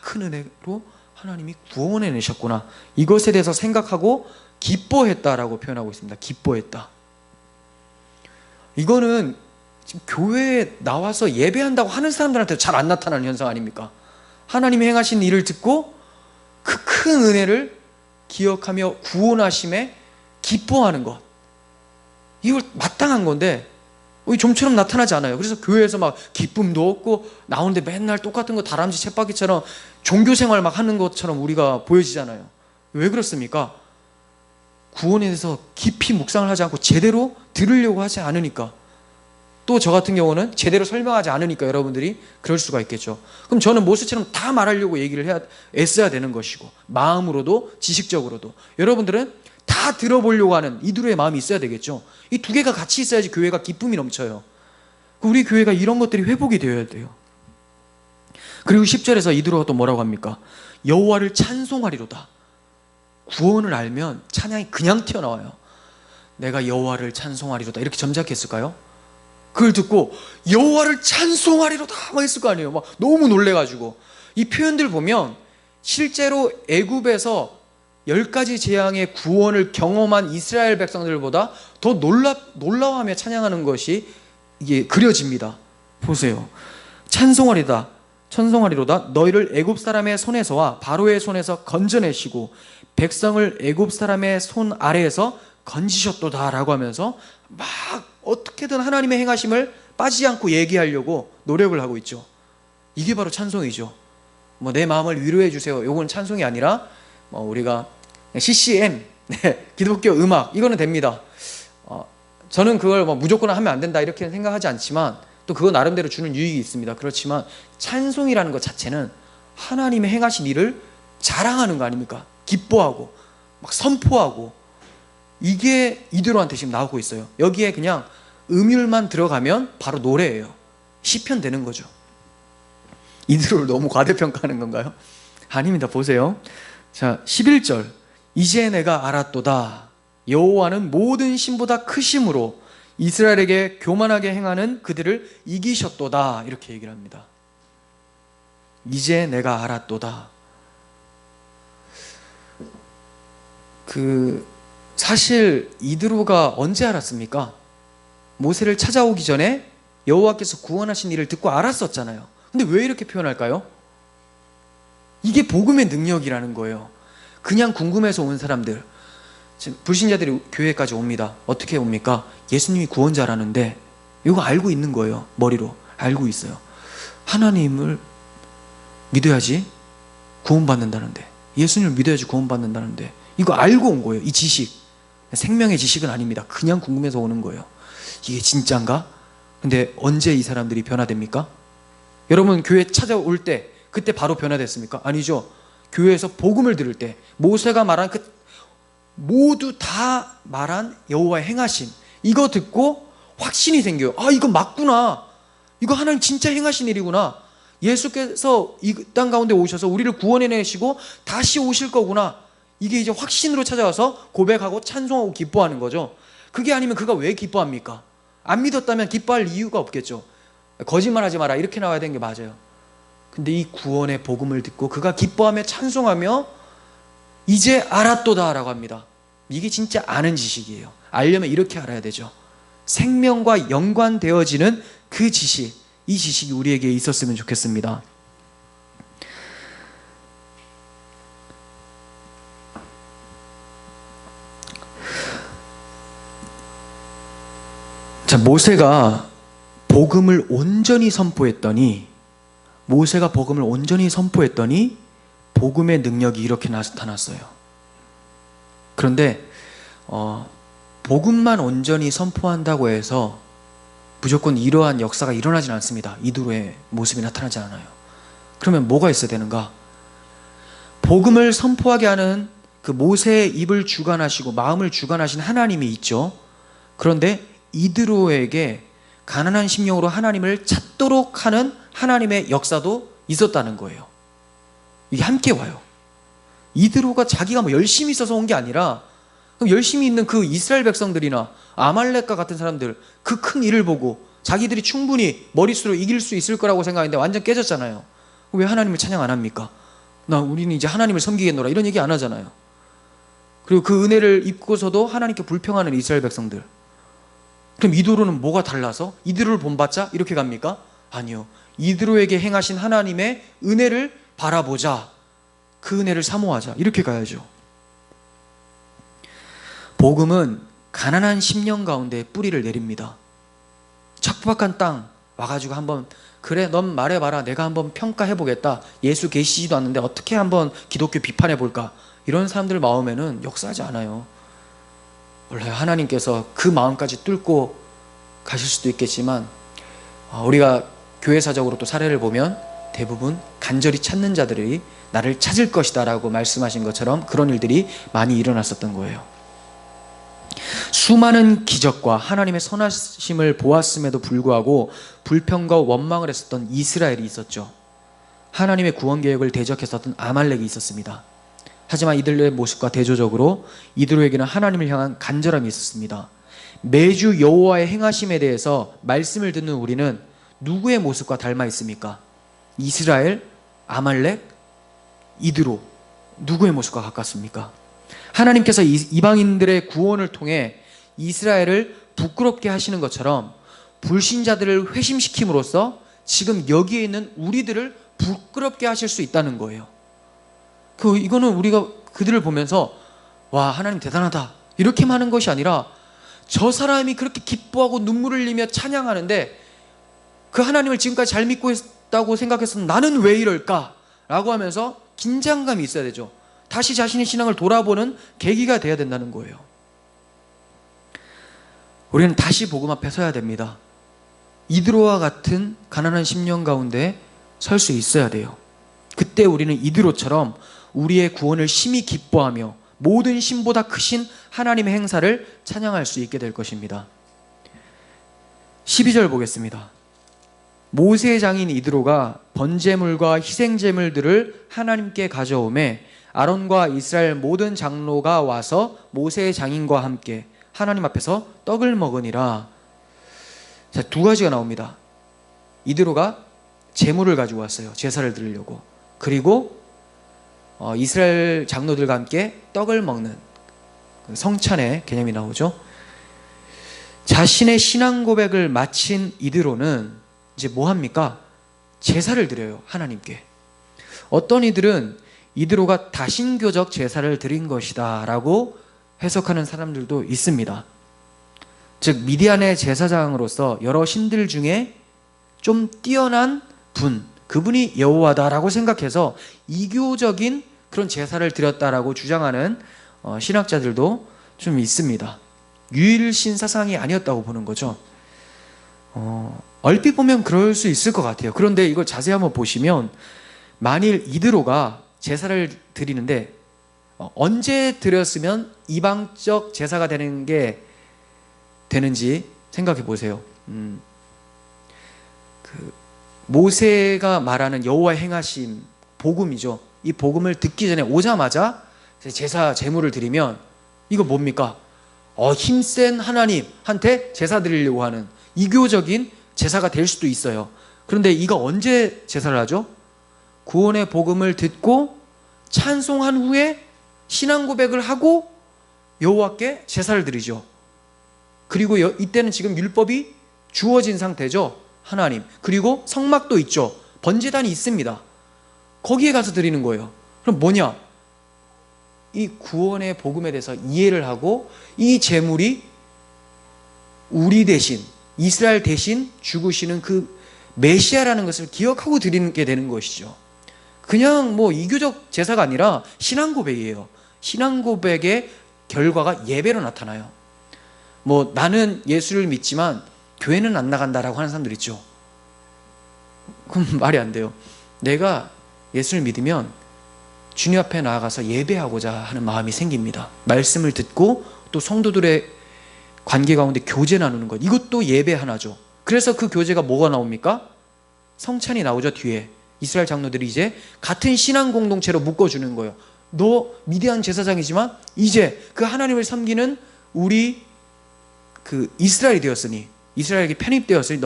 큰 은혜로 하나님이 구원해내셨구나. 이것에 대해서 생각하고 기뻐했다라고 표현하고 있습니다. 기뻐했다. 이거는 지금 교회에 나와서 예배한다고 하는 사람들한테 잘 안 나타나는 현상 아닙니까? 하나님이 행하신 일을 듣고 그 큰 은혜를 기억하며 구원하심에 기뻐하는 것, 이걸 마땅한 건데 좀처럼 나타나지 않아요. 그래서 교회에서 막 기쁨도 없고 나오는데 맨날 똑같은 거 다람쥐 쳇바퀴처럼 종교생활 막 하는 것처럼 우리가 보여지잖아요. 왜 그렇습니까? 구원에 대해서 깊이 묵상을 하지 않고 제대로 들으려고 하지 않으니까, 또 저 같은 경우는 제대로 설명하지 않으니까 여러분들이 그럴 수가 있겠죠. 그럼 저는 모세처럼 다 말하려고 얘기를 애써야 되는 것이고, 마음으로도 지식적으로도. 여러분들은 다 들어보려고 하는 이드로의 마음이 있어야 되겠죠. 이 두 개가 같이 있어야지 교회가 기쁨이 넘쳐요. 우리 교회가 이런 것들이 회복이 되어야 돼요. 그리고 10절에서 이드로가 또 뭐라고 합니까? 여호와를 찬송하리로다. 구원을 알면 찬양이 그냥 튀어나와요. 내가 여호와를 찬송하리로다 이렇게 점작했을까요? 그걸 듣고 여호와를 찬송하리로다 막 했을 거 아니에요. 막 너무 놀래가지고. 이 표현들 보면 실제로 애굽에서 10가지 재앙의 구원을 경험한 이스라엘 백성들보다 더 놀라워하며 찬양하는 것이 이게 그려집니다. 보세요. 찬송하리로다 너희를 애굽 사람의 손에서와 바로의 손에서 건져내시고 백성을 애굽 사람의 손 아래에서 건지셨도다 라고 하면서 막 어떻게든 하나님의 행하심을 빠지지 않고 얘기하려고 노력을 하고 있죠. 이게 바로 찬송이죠. 내 마음을 위로해 주세요. 요건 찬송이 아니라 우리가 CCM, 기독교 음악, 이거는 됩니다. 저는 그걸 무조건 하면 안 된다 이렇게 생각하지 않지만, 또 그거 나름대로 주는 유익이 있습니다. 그렇지만 찬송이라는 것 자체는 하나님의 행하신 일을 자랑하는 거 아닙니까? 기뻐하고 막 선포하고, 이게 이드로한테 지금 나오고 있어요. 여기에 그냥 음율만 들어가면 바로 노래예요. 시편 되는 거죠. 이드로를 너무 과대평가하는 건가요? 아닙니다. 보세요. 자, 11절, 이제 내가 알았도다. 여호와는 모든 신보다 크심으로 이스라엘에게 교만하게 행하는 그들을 이기셨도다. 이렇게 얘기를 합니다. 이제 내가 알았도다. 사실 이드로가 언제 알았습니까? 모세를 찾아오기 전에 여호와께서 구원하신 일을 듣고 알았었잖아요. 근데 왜 이렇게 표현할까요? 이게 복음의 능력이라는 거예요. 그냥 궁금해서 온 사람들, 지금 불신자들이 교회까지 옵니다. 어떻게 옵니까? 예수님이 구원자라는데 이거 알고 있는 거예요. 머리로 알고 있어요. 하나님을 믿어야지 구원받는다는데, 예수님을 믿어야지 구원받는다는데, 이거 알고 온 거예요. 이 지식, 생명의 지식은 아닙니다. 그냥 궁금해서 오는 거예요. 이게 진짠가? 근데 언제 이 사람들이 변화됩니까? 여러분 교회 찾아올 때 그때 바로 변화됐습니까? 아니죠. 교회에서 복음을 들을 때 모세가 말한 그 모두 다 말한 여호와의 행하심, 이거 듣고 확신이 생겨요. 아, 이거 맞구나. 이거 하나님 진짜 행하신 일이구나. 예수께서 이 땅 가운데 오셔서 우리를 구원해내시고 다시 오실 거구나. 이게 이제 확신으로 찾아와서 고백하고 찬송하고 기뻐하는 거죠. 그게 아니면 그가 왜 기뻐합니까? 안 믿었다면 기뻐할 이유가 없겠죠. 거짓말하지 마라 이렇게 나와야 되는 게 맞아요. 근데 이 구원의 복음을 듣고 그가 기뻐하며 찬송하며 이제 알았도다 라고 합니다. 이게 진짜 아는 지식이에요. 알려면 이렇게 알아야 되죠. 생명과 연관되어지는 그 지식, 이 지식이 우리에게 있었으면 좋겠습니다. 자, 모세가 복음을 온전히 선포했더니 복음의 능력이 이렇게 나타났어요. 그런데 복음만 온전히 선포한다고 해서 무조건 이러한 역사가 일어나진 않습니다. 이드로의 모습이 나타나지 않아요. 그러면 뭐가 있어야 되는가? 복음을 선포하게 하는 그 모세의 입을 주관하시고 마음을 주관하신 하나님이 있죠. 그런데 이드로에게 가난한 심령으로 하나님을 찾도록 하는 하나님의 역사도 있었다는 거예요. 이게 함께 와요. 이드로가 자기가 뭐 열심히 있어서 온 게 아니라, 그럼 열심히 있는 그 이스라엘 백성들이나 아말렉과 같은 사람들 그 큰 일을 보고 자기들이 충분히 머릿수로 이길 수 있을 거라고 생각했는데 완전 깨졌잖아요. 왜 하나님을 찬양 안 합니까? 우리는 이제 하나님을 섬기겠노라 이런 얘기 안 하잖아요. 그리고 그 은혜를 입고서도 하나님께 불평하는 이스라엘 백성들. 그럼 이드로는 뭐가 달라서? 이드로를 본받자 이렇게 갑니까? 아니요. 이드로에게 행하신 하나님의 은혜를 바라보자, 그 은혜를 사모하자 이렇게 가야죠. 복음은 가난한 심령 가운데 뿌리를 내립니다. 척박한 땅 와가지고 한번, 그래 넌 말해봐라, 내가 한번 평가해보겠다, 예수 계시지도 않는데 어떻게 한번 기독교 비판해볼까, 이런 사람들 마음에는 역사하지 않아요. 몰라요. 하나님께서 그 마음까지 뚫고 가실 수도 있겠지만 우리가 교회사적으로 또 사례를 보면 대부분 간절히 찾는 자들이 나를 찾을 것이다 라고 말씀하신 것처럼 그런 일들이 많이 일어났었던 거예요. 수많은 기적과 하나님의 선하심을 보았음에도 불구하고 불평과 원망을 했었던 이스라엘이 있었죠. 하나님의 구원 계획을 대적했었던 아말렉이 있었습니다. 하지만 이들의 모습과 대조적으로 이드로에게는 하나님을 향한 간절함이 있었습니다. 매주 여호와의 행하심에 대해서 말씀을 듣는 우리는 누구의 모습과 닮아 있습니까? 이스라엘, 아말렉, 이드로, 누구의 모습과 가깝습니까? 하나님께서 이방인들의 구원을 통해 이스라엘을 부끄럽게 하시는 것처럼 불신자들을 회심시킴으로써 지금 여기에 있는 우리들을 부끄럽게 하실 수 있다는 거예요. 이거는 우리가 그들을 보면서 와, 하나님 대단하다 이렇게만 하는 것이 아니라, 저 사람이 그렇게 기뻐하고 눈물을 흘리며 찬양하는데 그 하나님을 지금까지 잘 믿고 있다고 생각했었는데 나는 왜 이럴까? 라고 하면서 긴장감이 있어야 되죠. 다시 자신의 신앙을 돌아보는 계기가 돼야 된다는 거예요. 우리는 다시 복음 앞에 서야 됩니다. 이드로와 같은 가난한 심령 가운데 설 수 있어야 돼요. 그때 우리는 이드로처럼 우리의 구원을 심히 기뻐하며 모든 신보다 크신 하나님의 행사를 찬양할 수 있게 될 것입니다. 12절 보겠습니다. 모세의 장인 이드로가 번제물과 희생제물들을 하나님께 가져오매 아론과 이스라엘 모든 장로가 와서 모세의 장인과 함께 하나님 앞에서 떡을 먹으니라. 자, 두 가지가 나옵니다. 이드로가 제물을 가지고 왔어요. 제사를 드리려고. 그리고 이스라엘 장로들과 함께 떡을 먹는 성찬의 개념이 나오죠. 자신의 신앙 고백을 마친 이드로는 이제 뭐 합니까? 제사를 드려요. 하나님께. 어떤 이들은 이드로가 다신교적 제사를 드린 것이다 라고 해석하는 사람들도 있습니다. 즉 미디안의 제사장으로서 여러 신들 중에 좀 뛰어난 분, 그분이 여호와다라고 생각해서 이교적인 그런 제사를 드렸다라고 주장하는 신학자들도 좀 있습니다. 유일신 사상이 아니었다고 보는 거죠. 얼핏 보면 그럴 수 있을 것 같아요. 그런데 이걸 자세히 한번 보시면 만일 이드로가 제사를 드리는데 언제 드렸으면 이방적 제사가 되는지 생각해 보세요. 모세가 말하는 여호와의 행하심, 복음이죠. 이 복음을 듣기 전에 오자마자 제사 제물을 드리면 이거 뭡니까? 힘센 하나님한테 제사 드리려고 하는 이교적인 제사가 될 수도 있어요. 그런데 이거 언제 제사를 하죠? 구원의 복음을 듣고 찬송한 후에 신앙 고백을 하고 여호와께 제사를 드리죠. 그리고 이때는 지금 율법이 주어진 상태죠. 하나님. 그리고 성막도 있죠. 번제단이 있습니다. 거기에 가서 드리는 거예요. 그럼 뭐냐? 이 구원의 복음에 대해서 이해를 하고 이 제물이 우리 대신, 이스라엘 대신 죽으시는 그 메시아라는 것을 기억하고 드리는 게 되는 것이죠. 그냥 이교적 제사가 아니라 신앙 고백이에요. 신앙 고백의 결과가 예배로 나타나요. 나는 예수를 믿지만 교회는 안 나간다라고 하는 사람들 있죠. 그럼 말이 안 돼요. 내가 예수를 믿으면 주님 앞에 나아가서 예배하고자 하는 마음이 생깁니다. 말씀을 듣고 또 성도들의 관계 가운데 교제 나누는 것, 이것도 예배 하나죠. 그래서 그 교제가 뭐가 나옵니까? 성찬이 나오죠. 뒤에 이스라엘 장로들이 이제 같은 신앙 공동체로 묶어주는 거예요. 너 미디안 제사장이지만 이제 그 하나님을 섬기는 우리 이스라엘이 되었으니, 이스라엘에게 편입되었으니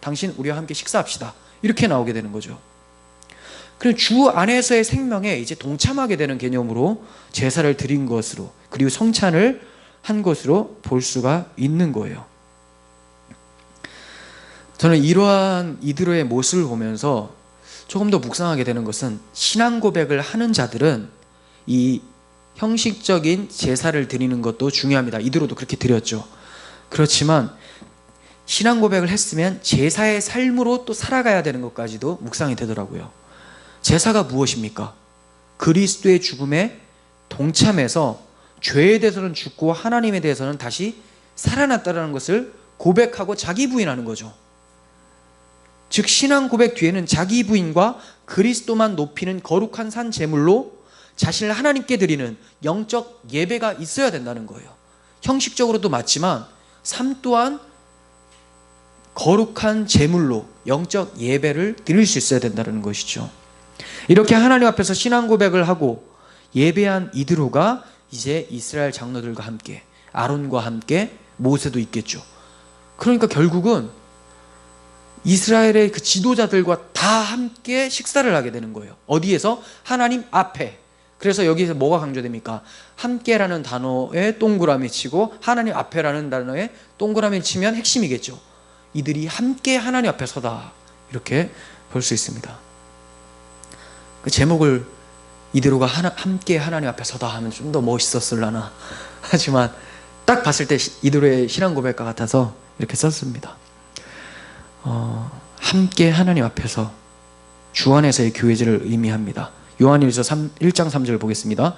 당신 우리와 함께 식사합시다. 이렇게 나오게 되는 거죠. 그럼 주 안에서의 생명에 이제 동참하게 되는 개념으로 제사를 드린 것으로, 그리고 성찬을 한 것으로 볼 수가 있는 거예요. 저는 이러한 이드로의 모습을 보면서 조금 더 묵상하게 되는 것은, 신앙 고백을 하는 자들은 이 형식적인 제사를 드리는 것도 중요합니다. 이드로도 그렇게 드렸죠. 그렇지만 신앙 고백을 했으면 제사의 삶으로 또 살아가야 되는 것까지도 묵상이 되더라고요. 제사가 무엇입니까? 그리스도의 죽음에 동참해서 죄에 대해서는 죽고 하나님에 대해서는 다시 살아났다는 것을 고백하고 자기 부인하는 거죠. 즉 신앙 고백 뒤에는 자기 부인과 그리스도만 높이는 거룩한 산 제물로 자신을 하나님께 드리는 영적 예배가 있어야 된다는 거예요. 형식적으로도 맞지만 삶 또한 거룩한 제물로 영적 예배를 드릴 수 있어야 된다는 것이죠. 이렇게 하나님 앞에서 신앙 고백을 하고 예배한 이드로가 이제 이스라엘 장로들과 함께, 아론과 함께, 모세도 있겠죠. 그러니까 결국은 이스라엘의 그 지도자들과 다 함께 식사를 하게 되는 거예요. 어디에서? 하나님 앞에. 그래서 여기서 뭐가 강조됩니까? 함께라는 단어에 동그라미 치고 하나님 앞에라는 단어에 동그라미 치면 핵심이겠죠. 이들이 함께 하나님 앞에 서다, 이렇게 볼 수 있습니다. 그 제목을 이드로가 함께 하나님 앞에 서다 하면 좀 더 멋있었을라나, 하지만 딱 봤을 때 이드로의 신앙 고백과 같아서 이렇게 썼습니다. 함께 하나님 앞에서 주 안에서의 교회제를 의미합니다. 요한일서 1장 3절 보겠습니다.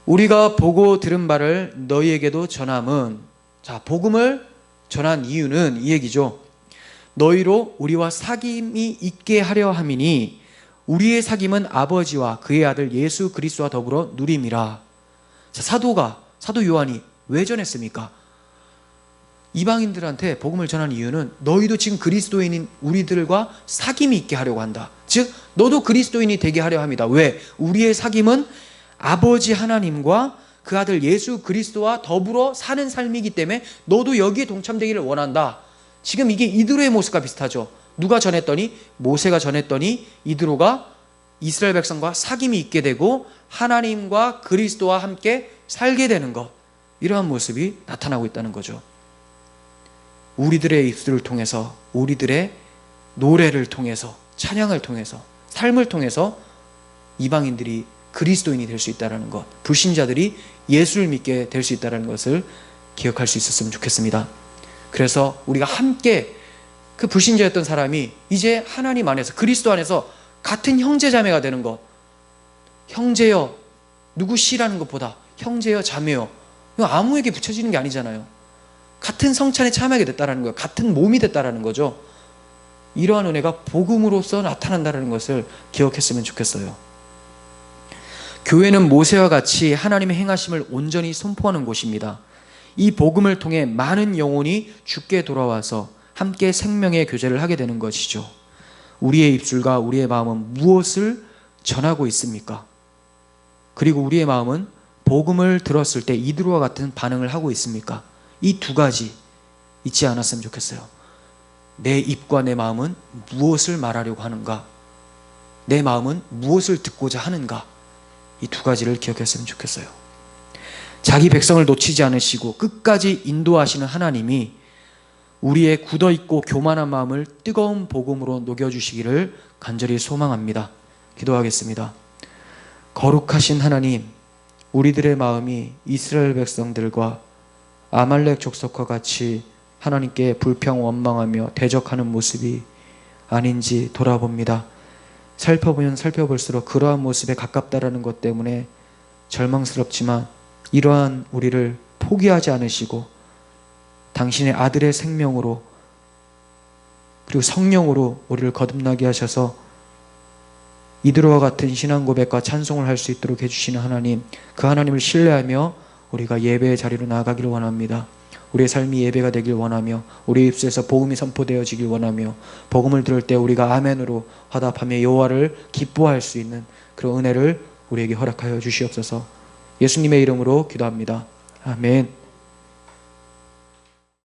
우리가 보고 들은 바를 너희에게도 전함은, 자, 복음을 전한 이유는 이 얘기죠. 너희로 우리와 사귐이 있게 하려 함이니 우리의 사귐은 아버지와 그의 아들 예수 그리스도와 더불어 누림이라. 자, 사도 요한이 왜 전했습니까? 이방인들한테 복음을 전한 이유는 너희도 지금 그리스도인인 우리들과 사귐이 있게 하려고 한다. 즉 너도 그리스도인이 되게 하려 합니다. 왜? 우리의 사귐은 아버지 하나님과 그 아들 예수 그리스도와 더불어 사는 삶이기 때문에 너도 여기에 동참되기를 원한다. 지금 이게 이드로의 모습과 비슷하죠. 누가 전했더니? 모세가 전했더니 이드로가 이스라엘 백성과 사귐이 있게 되고 하나님과 그리스도와 함께 살게 되는 것, 이러한 모습이 나타나고 있다는 거죠. 우리들의 입술을 통해서, 우리들의 노래를 통해서, 찬양을 통해서, 삶을 통해서 이방인들이 그리스도인이 될 수 있다는 것, 불신자들이 예수를 믿게 될 수 있다는 것을 기억할 수 있었으면 좋겠습니다. 그래서 우리가 함께 그 불신자였던 사람이 이제 하나님 안에서, 그리스도 안에서 같은 형제자매가 되는 것, 형제여 누구시라는 것보다 형제여 자매여, 이거 아무에게 붙여지는 게 아니잖아요. 같은 성찬에 참여하게 됐다는 거예요. 같은 몸이 됐다는 거죠. 이러한 은혜가 복음으로서 나타난다는 것을 기억했으면 좋겠어요. 교회는 모세와 같이 하나님의 행하심을 온전히 선포하는 곳입니다. 이 복음을 통해 많은 영혼이 주께 돌아와서 함께 생명의 교제를 하게 되는 것이죠. 우리의 입술과 우리의 마음은 무엇을 전하고 있습니까? 그리고 우리의 마음은 복음을 들었을 때 이들과 같은 반응을 하고 있습니까? 이 두 가지 잊지 않았으면 좋겠어요. 내 입과 내 마음은 무엇을 말하려고 하는가? 내 마음은 무엇을 듣고자 하는가? 이 두 가지를 기억했으면 좋겠어요. 자기 백성을 놓치지 않으시고 끝까지 인도하시는 하나님이 우리의 굳어있고 교만한 마음을 뜨거운 복음으로 녹여주시기를 간절히 소망합니다. 기도하겠습니다. 거룩하신 하나님, 우리들의 마음이 이스라엘 백성들과 아말렉 족속과 같이 하나님께 불평 원망하며 대적하는 모습이 아닌지 돌아봅니다. 살펴보면 살펴볼수록 그러한 모습에 가깝다라는 것 때문에 절망스럽지만 이러한 우리를 포기하지 않으시고 당신의 아들의 생명으로 그리고 성령으로 우리를 거듭나게 하셔서 이들과 같은 신앙 고백과 찬송을 할 수 있도록 해주시는 하나님, 그 하나님을 신뢰하며 우리가 예배의 자리로 나아가기를 원합니다. 우리의 삶이 예배가 되길 원하며 우리 입술에서 복음이 선포되어지길 원하며 복음을 들을 때 우리가 아멘으로 화답하며 여호와를 기뻐할 수 있는 그런 은혜를 우리에게 허락하여 주시옵소서. 예수님의 이름으로 기도합니다. 아멘.